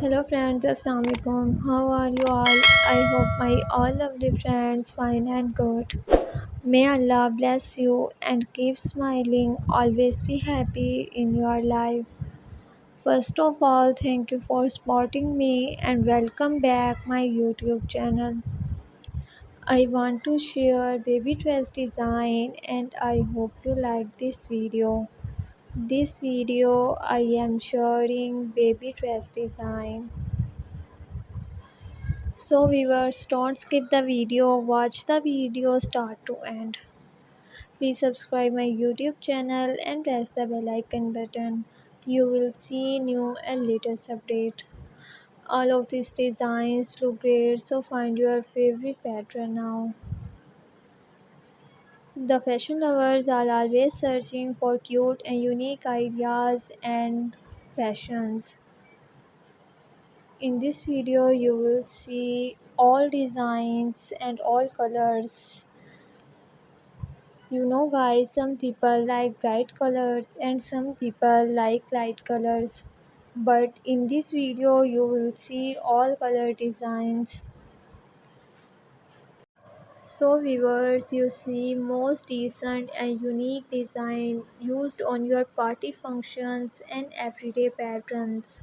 Hello friends, Assalamu alaikum. How are you all? I hope my all lovely friends fine and good. May Allah bless you and keep smiling. Always be happy in your life. First of all, thank you for supporting me and welcome back my YouTube channel. I want to share baby dress design and I hope you like this video. This video I am sharing baby dress design. So viewers, don't skip the video, watch the video start to end. Please subscribe my YouTube channel and press the bell icon button. You will see new and latest update. All of these designs look great, so find your favorite pattern now. The fashion lovers are always searching for cute and unique ideas and fashions. In this video you will see all designs and all colors. Guys, some people like bright colors and some people like light colors. But in this video, you will see all color designs. So viewers, you see most decent and unique design used on your party functions and everyday patterns.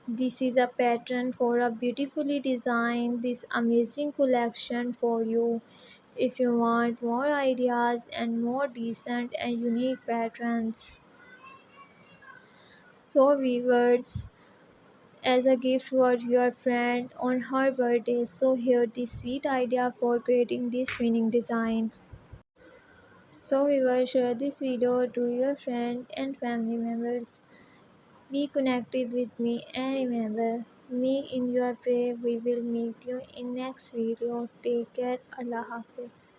This is a pattern for a beautifully designed this amazing collection for you. If you want more ideas and more decent and unique patterns. So viewers, as a gift for your friend on her birthday, so here the sweet idea for creating this winning design. So viewers, share this video to your friend and family members. Be connected with me and remember me in your prayer. We will meet you in next video. Take care. Allah Hafiz.